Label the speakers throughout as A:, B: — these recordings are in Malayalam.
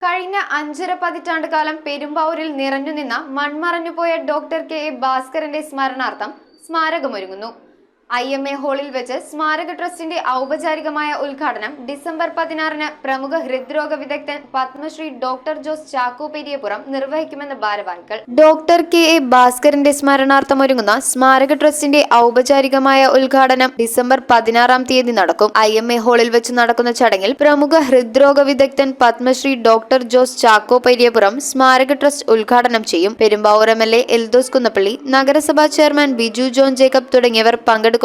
A: കഴിഞ്ഞ 5.5 പതിറ്റാണ്ടുകാലം പെരുമ്പാവൂരിൽ നിറഞ്ഞുനിന്ന മൺമറഞ്ഞുപോയ ഡോക്ടർ കെ എ ഭാസ്കരന്റെ സ്മരണാർത്ഥം സ്മാരകമൊരുങ്ങുന്നു. IMA ഹാളിൽ വെച്ച് സ്മാരക ട്രസ്റ്റിന്റെ ഔപചാരികമായ ഉദ്ഘാടനം ഡിസംബർ 16-ന് പ്രമുഖ ഹൃദ്രോഗ വിദഗ്ധൻ പത്മശ്രീ ഡോക്ടർ ജോസ് ചാക്കോ പെരിയപുറം നിർവഹിക്കുമെന്ന് ഭാരവാഹികൾ. ഡോക്ടർ കെ എ ഭാസ്കരന്റെ സ്മരണാർത്ഥം ഒരുങ്ങുന്ന സ്മാരക ട്രസ്റ്റിന്റെ ഔപചാരികമായ ഉദ്ഘാടനം ഡിസംബർ 16-ാം തീയതി നടക്കും. IMA ഹാളിൽ വെച്ച് നടക്കുന്ന ചടങ്ങിൽ പ്രമുഖ ഹൃദ്രോഗ വിദഗ്ധൻ പത്മശ്രീ ഡോക്ടർ ജോസ് ചാക്കോ പെരിയപുറം സ്മാരക ട്രസ്റ്റ് ഉദ്ഘാടനം ചെയ്യും. പെരുമ്പാവൂർ MLA എൽദോസ് കുന്നപ്പള്ളി, നഗരസഭാ ചെയർമാൻ ബിജു ജോൺ ജേക്കബ് തുടങ്ങിയവർ പങ്കെടുക്കുമെന്ന്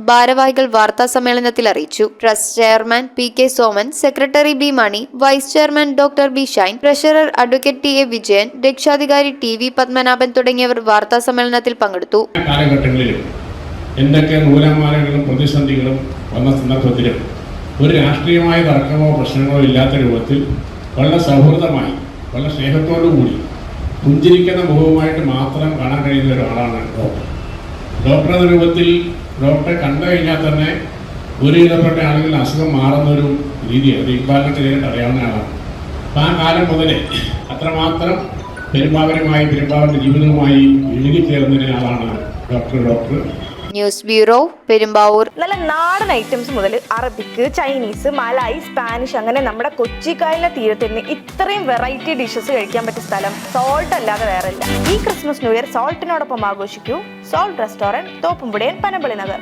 A: ഭാരവാഹികൾ വാർത്താ സമ്മേളനത്തിൽ അറിയിച്ചു. Trust chairman PK Soman, secretary B Mani, vice chairman doctor B Shine, treasurer advocate TA Vijayan, രക്ഷാധികാരി TV പത്മനാഭൻ തുടങ്ങിയവർ വാർത്താ സമ്മേളനത്തിൽ പങ്കെടുത്തു.
B: എന്തൊക്കെ നൂലാമാലകളും പ്രതിസന്ധികളും വന്ന സന്ദർഭത്തിലും ഒരു രാഷ്ട്രീയമായ തർക്കമോ പ്രശ്നങ്ങളോ ഇല്ലാത്ത രൂപത്തിൽ വളരെ സൗഹൃദമായി, വളരെ സ്നേഹത്തോടു കൂടി പുഞ്ചിരിക്കുന്ന മുഖവുമായിട്ട് മാത്രം കാണാൻ കഴിയുന്ന ഒരാളാണ് ഡോക്ടർ. ഡോക്ടർ എന്ന രൂപത്തിൽ ഡോക്ടറെ കണ്ടു കഴിഞ്ഞാൽ തന്നെ ഒരു വിധപ്പെട്ട ആളുകൾ അസുഖം മാറുന്നൊരു രീതിയാണ്. അത് ഇക്ബാലിനൊക്കെ നേരിട്ട് അറിയാവുന്ന ആളാണ്. അപ്പം ആ കാലം മുതലേ അത്രമാത്രം പെരുമ്പാവൂരിന്റെ ജീവിതവുമായി ഇഴുകിച്ചേർന്ന ആളാണ് ഡോക്ടർ.
A: News bureau, Perumbavoor.
C: നല്ല നാടൻ ഐറ്റംസ് മുതൽ അറബിക്ക്, ചൈനീസ്, മലായി, സ്പാനിഷ് അങ്ങനെ നമ്മുടെ കൊച്ചിക്കായലിന്റെ തീരത്തിന് ഇത്രയും വെറൈറ്റി ഡിഷസ് കഴിക്കാൻ പറ്റിയ സ്ഥലം സോൾട്ട് അല്ലാതെ വേറെ ഇല്ല. ഈ ക്രിസ്മസ് ന്യൂ ഇയർ സോൾട്ടിനോടൊപ്പം ആഘോഷിക്കൂ. സോൾട്ട് റെസ്റ്റോറന്റ്, തോപ്പുംപുടിയൻ, പനമ്പള്ളി നഗർ.